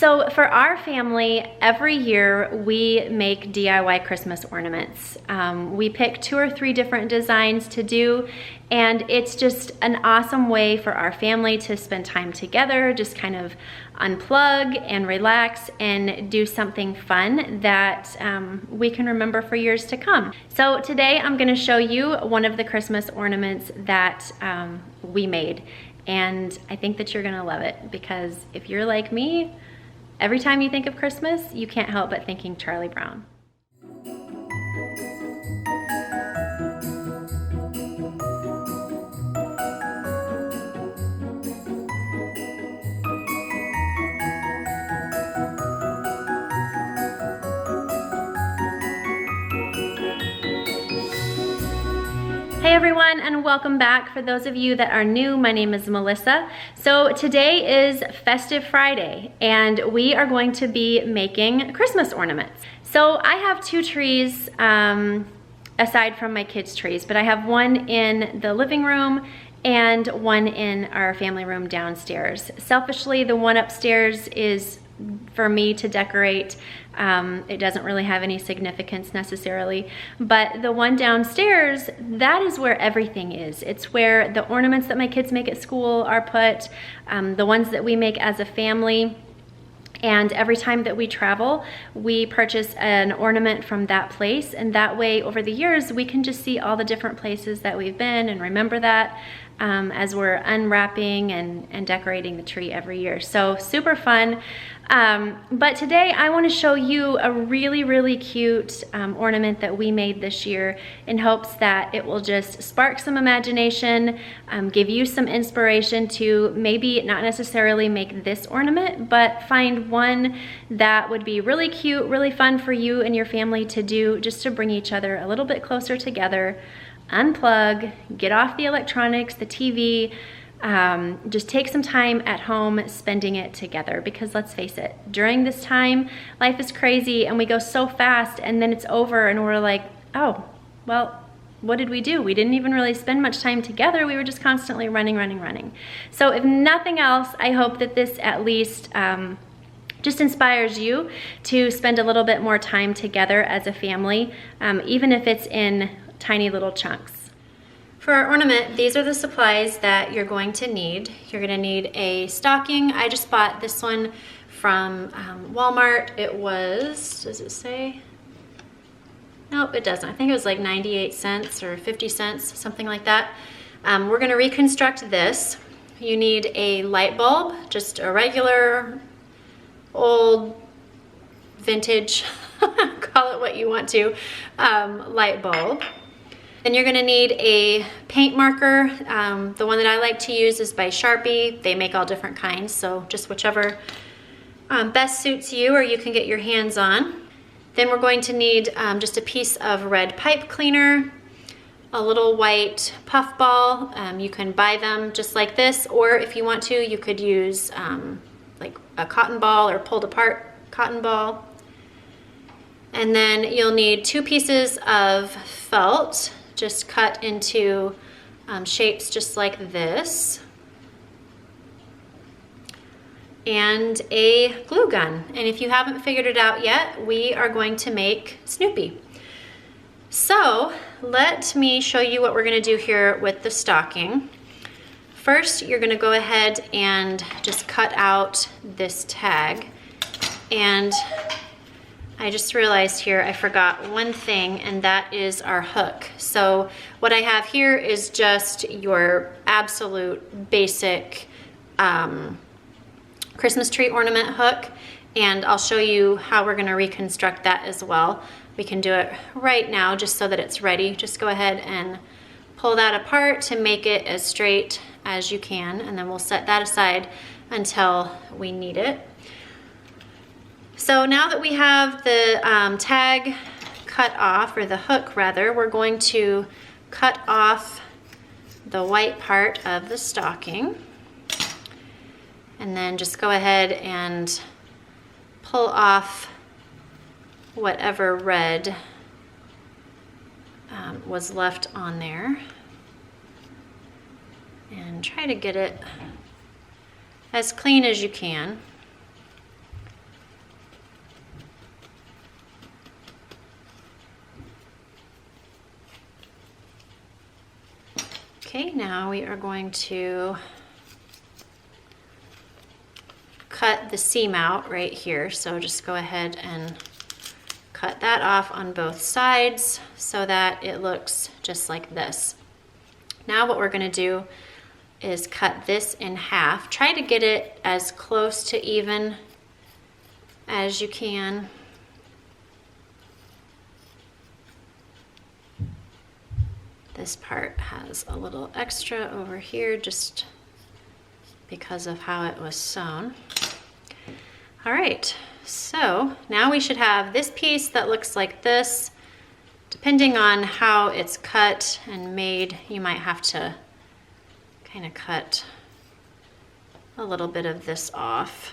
So for our family, every year we make DIY Christmas ornaments. We pick 2 or 3 different designs to do, and it's just an awesome way for our family to spend time together, just kind of unplug and relax and do something fun that we can remember for years to come. So today I'm gonna show you one of the Christmas ornaments that we made. And I think that you're gonna love it, because if you're like me, every time you think of Christmas, you can't help but thinking Charlie Brown. Hey everyone, and welcome back. For those of you that are new, my name is Melissa. So today is Festive Friday, and we are going to be making Christmas ornaments. So I have 2 trees aside from my kids' trees, but I have one in the living room and one in our family room downstairs. Selfishly, the one upstairs is for me to decorate. It doesn't really have any significance necessarily, but the one downstairs, that is where everything is. It's where the ornaments that my kids make at school are put, the ones that we make as a family. And every time that we travel, we purchase an ornament from that place, and that way over the years we can just see all the different places that we've been and remember that as we're unwrapping and decorating the tree every year. So super fun. But today I want to show you a really cute ornament that we made this year, in hopes that it will just spark some imagination, give you some inspiration to maybe not necessarily make this ornament, but find one that would be really cute, really fun for you and your family to do, just to bring each other a little bit closer together. Unplug, get off the electronics, the TV, just take some time at home spending it together, because let's face it, during this time, life is crazy and we go so fast, and then it's over and we're like, oh, well, what did we do? We didn't even really spend much time together. We were just constantly running. So if nothing else, I hope that this at least just inspires you to spend a little bit more time together as a family, even if it's in tiny little chunks. For our ornament, these are the supplies that you're going to need. You're gonna need a stocking. I just bought this one from Walmart. It was, does it say? Nope, it doesn't. I think it was like 98 cents or 50 cents, something like that. We're gonna reconstruct this. You need a light bulb, just a regular, old, vintage, call it what you want to, light bulb. Then you're gonna need a paint marker. The one that I like to use is by Sharpie. They make all different kinds, so just whichever best suits you or you can get your hands on. Then we're going to need just a piece of red pipe cleaner, a little white puff ball. You can buy them just like this, or if you want to, you could use like a cotton ball or pulled apart cotton ball. And then you'll need 2 pieces of felt, just cut into shapes just like this, and a glue gun. And if you haven't figured it out yet, we are going to make Snoopy. So let me show you what we're gonna do here with the stocking. First, you're gonna go ahead and just cut out this tag. And I just realized here I forgot one thing, and that is our hook. So what I have here is just your absolute basic Christmas tree ornament hook, and I'll show you how we're gonna reconstruct that as well. We can do it right now just so that it's ready. Just go ahead and pull that apart to make it as straight as you can, and then we'll set that aside until we need it. So now that we have the tag cut off, or the hook rather, we're going to cut off the white part of the stocking, and then just go ahead and pull off whatever red was left on there, and try to get it as clean as you can. Okay, now we are going to cut the seam out right here. So just go ahead and cut that off on both sides so that it looks just like this. Now what we're gonna do is cut this in half. Try to get it as close to even as you can. This part has a little extra over here just because of how it was sewn. All right, so now we should have this piece that looks like this. Depending on how it's cut and made, you might have to kind of cut a little bit of this off.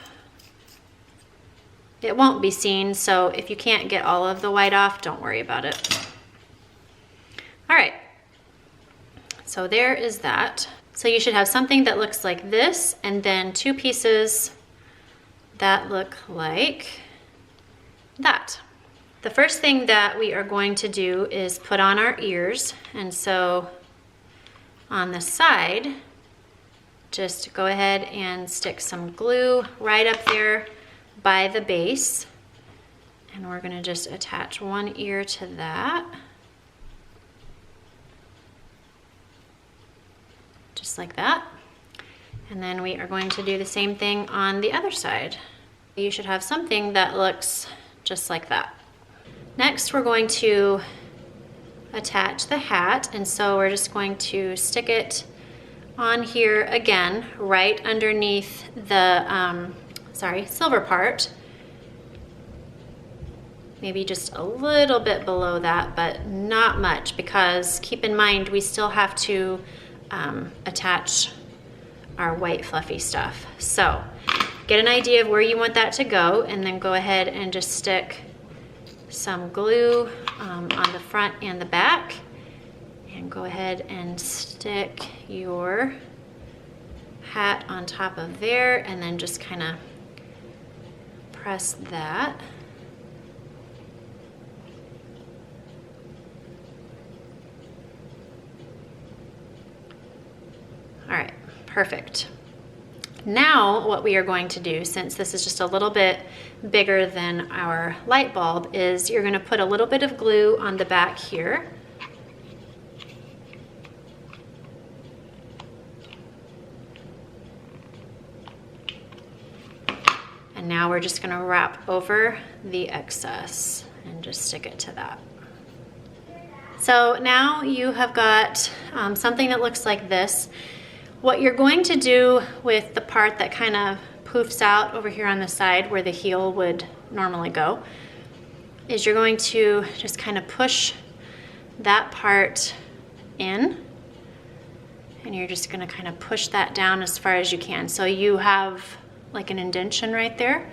It won't be seen, so if you can't get all of the white off, don't worry about it. All right, so there is that. So you should have something that looks like this, and then two pieces that look like that. The first thing that we are going to do is put on our ears, and so on the side, just go ahead and stick some glue right up there by the base, and we're gonna just attach one ear to that. Just like that. And then we are going to do the same thing on the other side. You should have something that looks just like that. Next, we're going to attach the hat, and so we're just going to stick it on here again, right underneath the silver part. Maybe just a little bit below that, but not much, because keep in mind we still have to attach our white fluffy stuff. So get an idea of where you want that to go, and then go ahead and just stick some glue on the front and the back, and go ahead and stick your hat on top of there, and then just kind of press that. All right, perfect. Now what we are going to do, since this is just a little bit bigger than our light bulb, is you're gonna put a little bit of glue on the back here. And now we're just gonna wrap over the excess and just stick it to that. So now you have got something that looks like this. What you're going to do with the part that kind of poofs out over here on the side where the heel would normally go is you're going to just kind of push that part in, and you're just going to kind of push that down as far as you can. So you have like an indentation right there,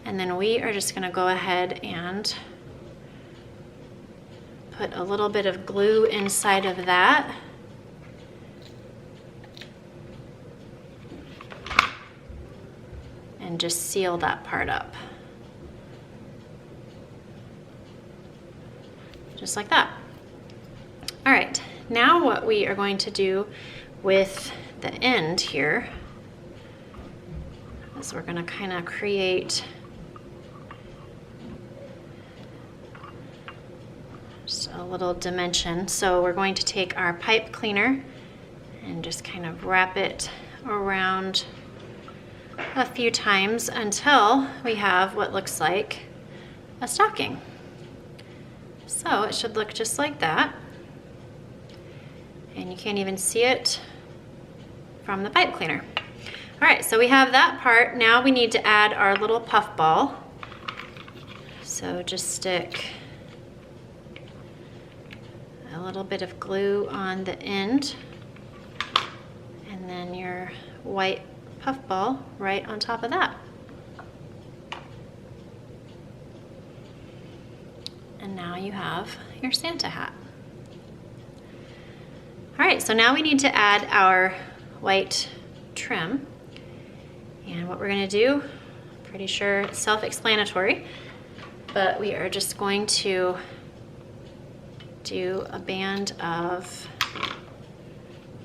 and then we are just going to go ahead and put a little bit of glue inside of that. And just seal that part up. Just like that. All right, now what we are going to do with the end here is we're gonna kind of create just a little dimension. So we're going to take our pipe cleaner and just kind of wrap it around a few times until we have what looks like a stocking. So it should look just like that. And you can't even see it from the pipe cleaner. All right, so we have that part. Now we need to add our little puff ball. So just stick a little bit of glue on the end, and then your white puff ball right on top of that. And now you have your Santa hat. All right, so now we need to add our white trim. And what we're gonna do, pretty sure it's self-explanatory, but we are just going to do a band of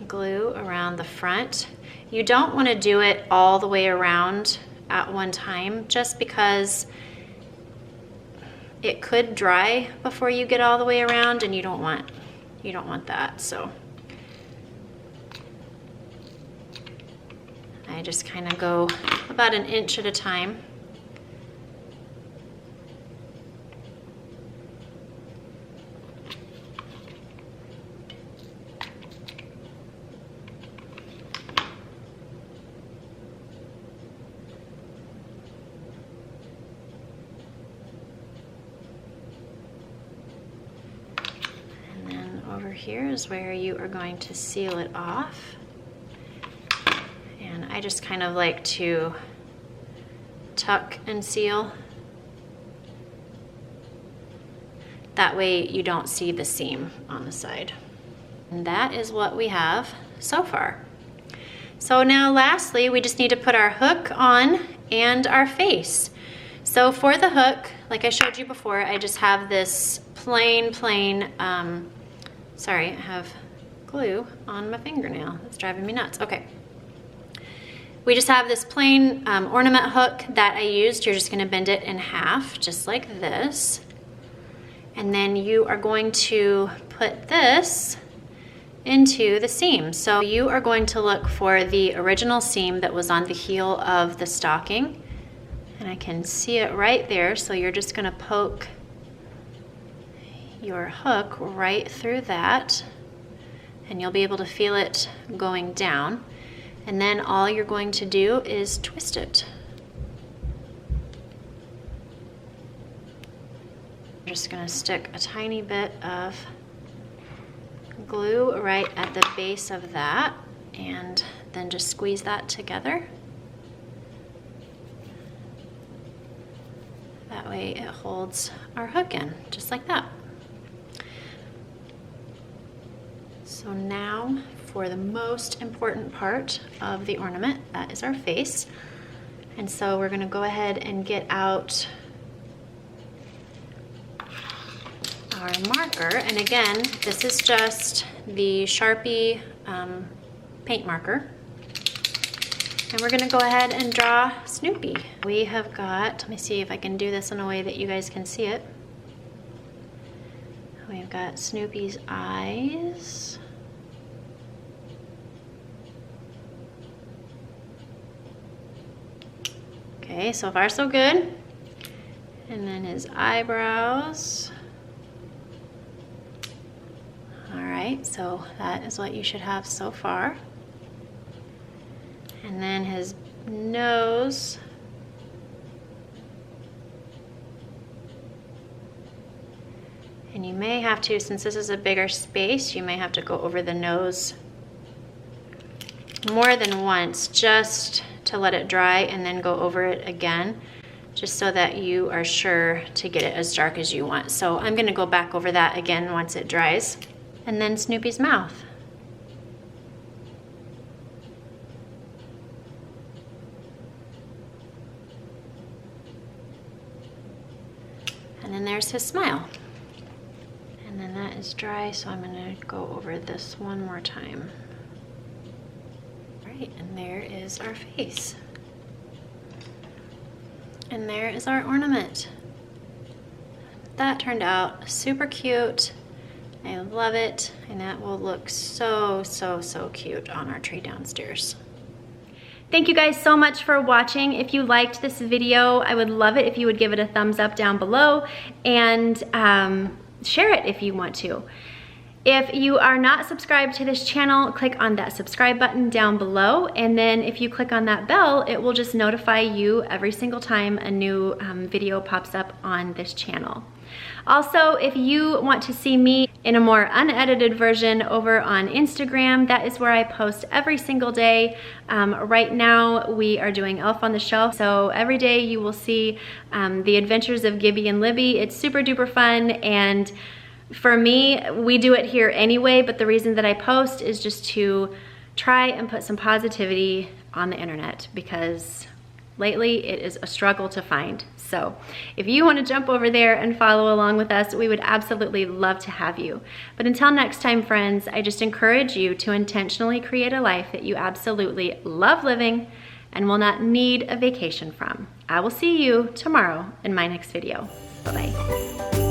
glue around the front. You don't want to do it all the way around at one time, just because it could dry before you get all the way around, and you don't want that. So I just kind of go about an inch at a time. Over here is where you are going to seal it off. And I just kind of like to tuck and seal. That way you don't see the seam on the side. And that is what we have so far. So now lastly, we just need to put our hook on and our face. So for the hook, like I showed you before, I just have this plain, sorry, I have glue on my fingernail. That's driving me nuts. Okay. We just have this plain ornament hook that I used. You're just gonna bend it in half, just like this. And then you are going to put this into the seam. So you are going to look for the original seam that was on the heel of the stocking. And I can see it right there. So you're just gonna poke your hook right through that, and you'll be able to feel it going down. And then all you're going to do is twist it. I'm just going to stick a tiny bit of glue right at the base of that, and then just squeeze that together. That way it holds our hook in, just like that. So now for the most important part of the ornament, that is our face. And so we're gonna go ahead and get out our marker. And again, this is just the Sharpie paint marker. And we're gonna go ahead and draw Snoopy. We have got, let me see if I can do this in a way that you guys can see it. We've got Snoopy's eyes. Okay, so far so good. And then his eyebrows. All right, so that is what you should have so far. And then his nose. And you may have to, since this is a bigger space, you may have to go over the nose more than once, just to let it dry, and then go over it again, just so that you are sure to get it as dark as you want. So I'm gonna go back over that again once it dries. And then Snoopy's mouth. And then there's his smile. And then that is dry, so I'm gonna go over this one more time. Right, and there is our face. And there is our ornament. That turned out super cute. I love it, and that will look so, so, so cute on our tree downstairs. Thank you guys so much for watching. If you liked this video, I would love it if you would give it a thumbs up down below, and share it if you want to. If you are not subscribed to this channel, click on that subscribe button down below, and then if you click on that bell, it will just notify you every single time a new video pops up on this channel. Also, if you want to see me in a more unedited version over on Instagram, that is where I post every single day. Right now we are doing Elf on the Shelf, so every day you will see the adventures of Gibby and Libby. It's super duper fun, and for me, we do it here anyway, but the reason that I post is just to try and put some positivity on the internet, because Lately, it is a struggle to find. So if you want to jump over there and follow along with us, we would absolutely love to have you. But until next time, friends, I just encourage you to intentionally create a life that you absolutely love living and will not need a vacation from. I will see you tomorrow in my next video. Bye-bye.